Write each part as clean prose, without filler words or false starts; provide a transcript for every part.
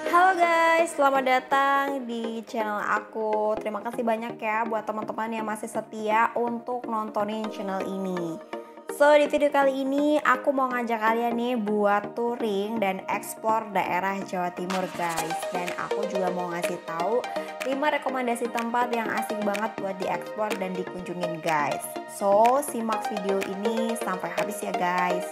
Halo guys, selamat datang di channel aku. Terima kasih banyak ya buat teman-teman yang masih setia untuk nontonin channel ini. So, di video kali ini aku mau ngajak kalian nih buat touring dan explore daerah Jawa Timur guys. Dan aku juga mau ngasih tahu 5 rekomendasi tempat yang asik banget buat dieksplor dan dikunjungin guys. So, simak video ini sampai habis ya guys.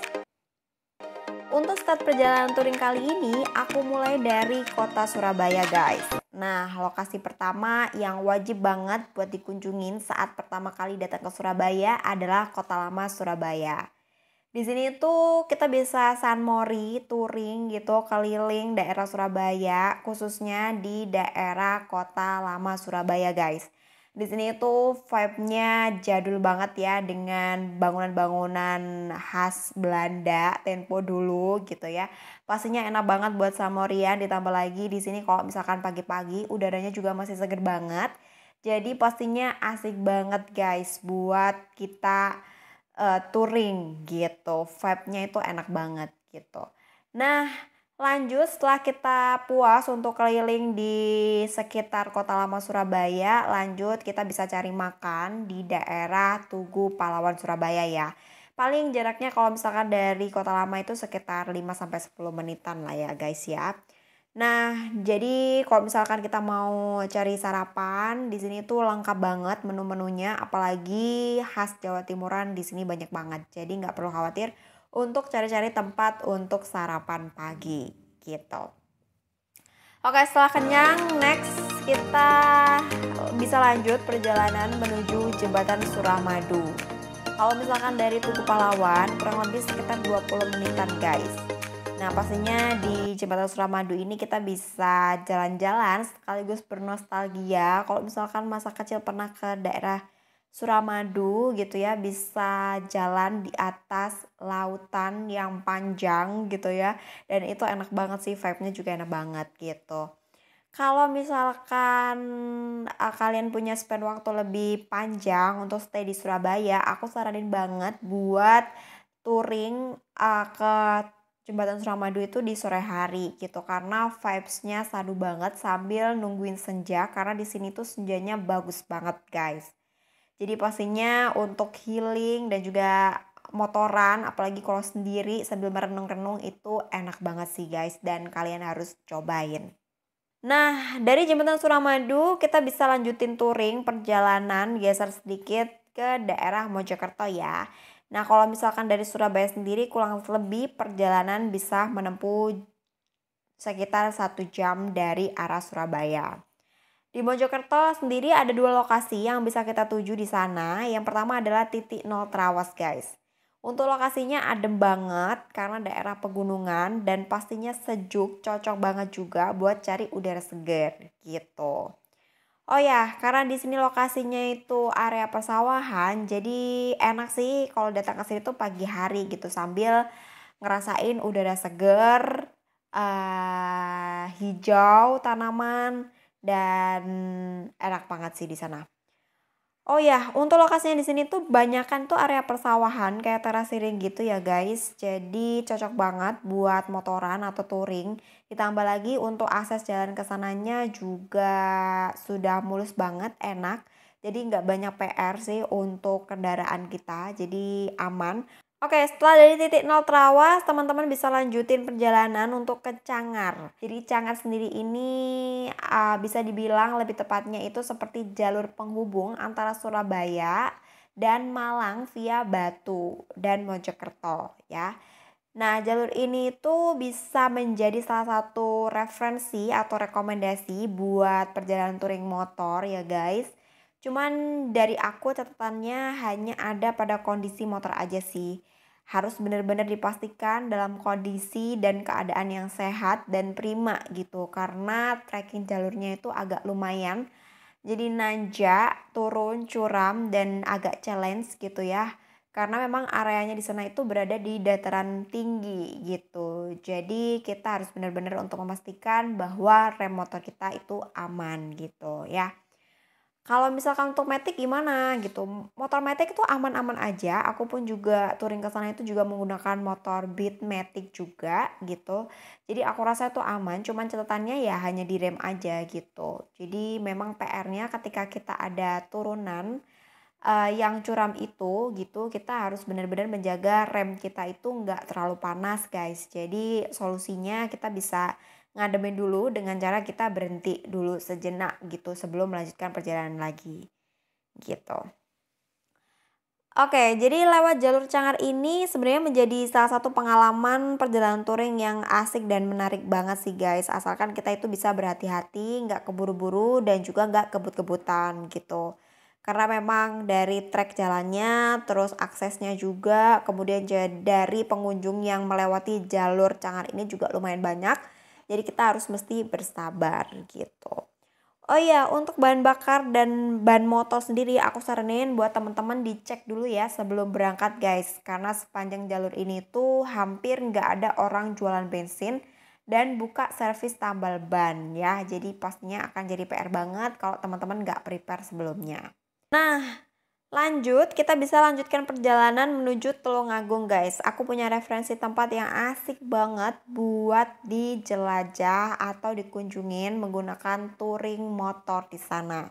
Untuk start perjalanan touring kali ini, aku mulai dari kota Surabaya guys. Nah, lokasi pertama yang wajib banget buat dikunjungin saat pertama kali datang ke Surabaya adalah Kota Lama Surabaya. Di sini tuh kita bisa sunmori, touring gitu, keliling daerah Surabaya, khususnya di daerah Kota Lama Surabaya guys. Di sini tuh vibe-nya jadul banget ya dengan bangunan-bangunan khas Belanda tempo dulu gitu ya. Pastinya enak banget buat samorian, ditambah lagi di sini kalau misalkan pagi-pagi udaranya juga masih seger banget. Jadi pastinya asik banget guys buat kita touring gitu. Vibe-nya itu enak banget gitu. Nah, lanjut setelah kita puas untuk keliling di sekitar Kota Lama Surabaya, lanjut kita bisa cari makan di daerah Tugu Pahlawan Surabaya ya. Paling jaraknya kalau misalkan dari Kota Lama itu sekitar 5-10 menitan lah ya guys ya. Nah, jadi kalau misalkan kita mau cari sarapan, di sini tuh lengkap banget menu-menunya, apalagi khas Jawa Timuran di sini banyak banget. Jadi nggak perlu khawatir untuk cari-cari tempat untuk sarapan pagi gitu. Oke, setelah kenyang, next kita bisa lanjut perjalanan menuju Jembatan Suramadu. Kalau misalkan dari Tugu Pahlawan, kurang lebih sekitar 20 menitan guys. Nah, pastinya di Jembatan Suramadu ini kita bisa jalan-jalan sekaligus bernostalgia. Kalau misalkan masa kecil pernah ke daerah Suramadu gitu ya, bisa jalan di atas lautan yang panjang gitu ya. Dan itu enak banget sih, vibe-nya juga enak banget gitu. Kalau misalkan kalian punya spend waktu lebih panjang untuk stay di Surabaya, aku saranin banget buat touring ke Jembatan Suramadu itu di sore hari gitu karena vibes-nya sadu banget sambil nungguin senja karena di sini tuh senjanya bagus banget guys. Jadi pastinya untuk healing dan juga motoran apalagi kalau sendiri sambil merenung-renung itu enak banget sih guys dan kalian harus cobain. Nah, dari Jembatan Suramadu kita bisa lanjutin touring perjalanan geser sedikit ke daerah Mojokerto ya. Nah, kalau misalkan dari Surabaya sendiri kurang lebih perjalanan bisa menempuh sekitar 1 jam dari arah Surabaya. Di Mojokerto sendiri ada 2 lokasi yang bisa kita tuju di sana. Yang pertama adalah titik nol Trawas guys. Untuk lokasinya adem banget karena daerah pegunungan dan pastinya sejuk, cocok banget juga buat cari udara segar gitu. Oh ya, karena di sini lokasinya itu area persawahan, jadi enak sih kalau datang ke sini tuh pagi hari gitu sambil ngerasain udara segar, hijau tanaman dan enak banget sih di sana. Oh ya, untuk lokasinya di sini tuh banyakan tuh area persawahan kayak terasiring gitu ya guys. Jadi cocok banget buat motoran atau touring. Ditambah lagi untuk akses jalan ke sananya juga sudah mulus banget, enak. Jadi nggak banyak PR sih untuk kendaraan kita, jadi aman. Oke, setelah dari titik nol Trawas, teman-teman bisa lanjutin perjalanan untuk ke Cangar. Jadi Cangar sendiri ini bisa dibilang lebih tepatnya itu seperti jalur penghubung antara Surabaya dan Malang via Batu dan Mojokerto ya. Nah, jalur ini tuh bisa menjadi salah satu referensi atau rekomendasi buat perjalanan touring motor ya guys. Cuman dari aku catatannya hanya ada pada kondisi motor aja sih. Harus benar-benar dipastikan dalam kondisi dan keadaan yang sehat dan prima gitu. Karena trekking jalurnya itu agak lumayan. Jadi nanjak, turun, curam, dan agak challenge gitu ya. Karena memang areanya di sana itu berada di dataran tinggi gitu. Jadi kita harus benar-benar untuk memastikan bahwa rem motor kita itu aman gitu ya. Kalau misalkan untuk matic gimana gitu? Motor matic itu aman-aman aja. Aku pun juga touring ke sana itu juga menggunakan motor Beat Matic juga gitu. Jadi aku rasa itu aman, cuman catatannya ya hanya di rem aja gitu. Jadi memang PR-nya ketika kita ada turunan yang curam itu gitu, kita harus benar-benar menjaga rem kita itu nggak terlalu panas guys. Jadi solusinya kita bisa ngademin dulu dengan cara kita berhenti dulu sejenak gitu sebelum melanjutkan perjalanan lagi gitu. Oke, jadi lewat jalur Cangar ini sebenarnya menjadi salah satu pengalaman perjalanan touring yang asik dan menarik banget sih guys. Asalkan kita itu bisa berhati-hati, nggak keburu-buru dan juga nggak kebut-kebutan gitu. Karena memang dari trek jalannya, terus aksesnya juga, kemudian dari pengunjung yang melewati jalur Cangar ini juga lumayan banyak. Jadi kita harus mesti bersabar gitu. Oh iya, untuk bahan bakar dan ban motor sendiri aku saranin buat teman-teman dicek dulu ya sebelum berangkat guys. Karena sepanjang jalur ini tuh hampir nggak ada orang jualan bensin dan buka servis tambal ban ya. Jadi pastinya akan jadi PR banget kalau teman-teman nggak prepare sebelumnya. Nah, lanjut, kita bisa lanjutkan perjalanan menuju Tulungagung guys. Aku punya referensi tempat yang asik banget buat dijelajah atau dikunjungin menggunakan touring motor di sana.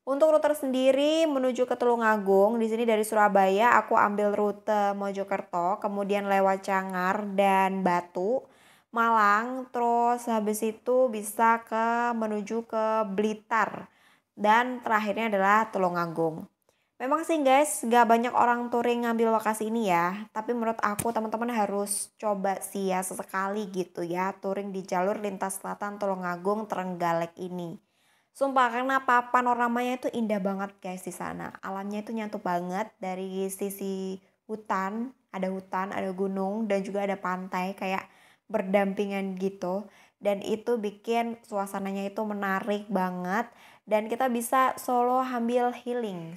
Untuk rute sendiri menuju ke Tulungagung, di sini dari Surabaya aku ambil rute Mojokerto, kemudian lewat Cangar dan Batu, Malang, terus habis itu bisa menuju ke Blitar dan terakhirnya adalah Tulungagung. Memang sih guys, gak banyak orang touring ngambil lokasi ini ya. Tapi menurut aku teman-teman harus coba sih ya sesekali gitu ya. Touring di jalur lintas selatan Tulungagung Trenggalek ini. Sumpah karena panoramanya itu indah banget guys di sana. Alamnya itu nyatu banget dari sisi hutan, ada gunung dan juga ada pantai kayak berdampingan gitu. Dan itu bikin suasananya itu menarik banget. Dan kita bisa solo healing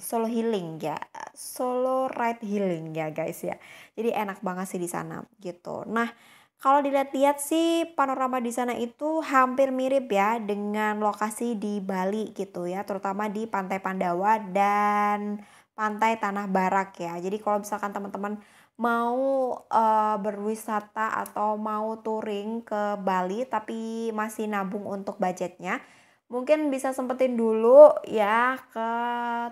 ya, solo ride healing ya guys ya. Jadi enak banget sih di sana gitu. Nah, kalau dilihat-lihat sih panorama di sana itu hampir mirip ya dengan lokasi di Bali gitu ya, terutama di Pantai Pandawa dan Pantai Tanah Barak ya. Jadi kalau misalkan teman-teman mau berwisata atau mau touring ke Bali tapi masih nabung untuk budgetnya, mungkin bisa sempetin dulu ya ke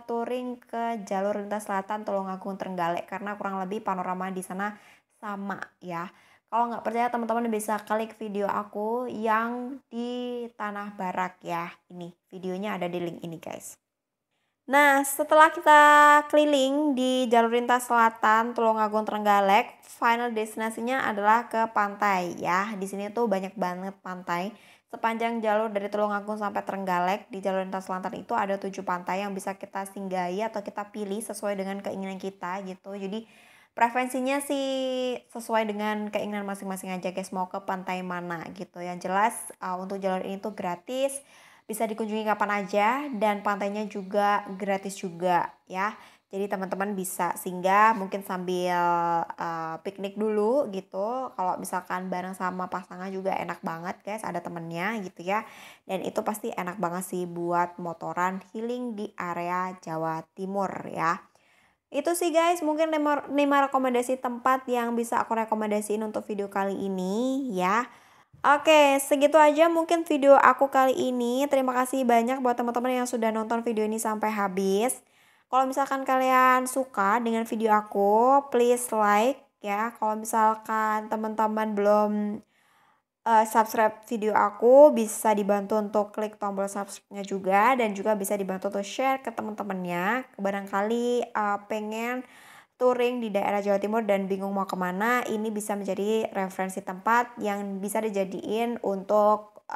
touring ke jalur lintas selatan Tulungagung Trenggalek karena kurang lebih panorama di sana sama ya. Kalau nggak percaya teman-teman bisa klik video aku yang di Tanah Barak ya. Ini videonya ada di link ini guys. Nah, setelah kita keliling di jalur lintas selatan Tulungagung Trenggalek, final destinasinya adalah ke pantai ya. Di sini tuh banyak banget pantai. Sepanjang jalur dari Tulungagung sampai Trenggalek di jalur lintas selatan itu ada 7 pantai yang bisa kita singgahi atau kita pilih sesuai dengan keinginan kita gitu. Jadi preferensinya sih sesuai dengan keinginan masing-masing aja guys, mau ke pantai mana gitu. Yang jelas untuk jalur ini tuh gratis, bisa dikunjungi kapan aja dan pantainya juga gratis juga ya. Jadi teman-teman bisa singgah mungkin sambil piknik dulu gitu. Kalau misalkan bareng sama pasangan juga enak banget guys, ada temennya gitu ya. Dan itu pasti enak banget sih buat motoran healing di area Jawa Timur ya. Itu sih guys, mungkin 5 rekomendasi tempat yang bisa aku rekomendasiin untuk video kali ini ya. Oke, segitu aja mungkin video aku kali ini. Terima kasih banyak buat teman-teman yang sudah nonton video ini sampai habis. Kalau misalkan kalian suka dengan video aku, please like ya. Kalau misalkan teman-teman belum subscribe video aku, bisa dibantu untuk klik tombol subscribe-nya juga. Dan juga bisa dibantu untuk share ke teman-temannya. Barangkali pengen touring di daerah Jawa Timur dan bingung mau kemana, ini bisa menjadi referensi tempat yang bisa dijadiin untuk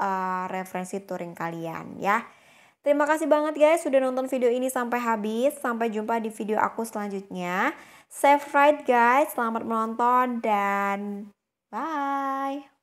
referensi touring kalian ya. Terima kasih banget guys sudah nonton video ini sampai habis. Sampai jumpa di video aku selanjutnya. Safe ride guys, selamat menonton dan bye.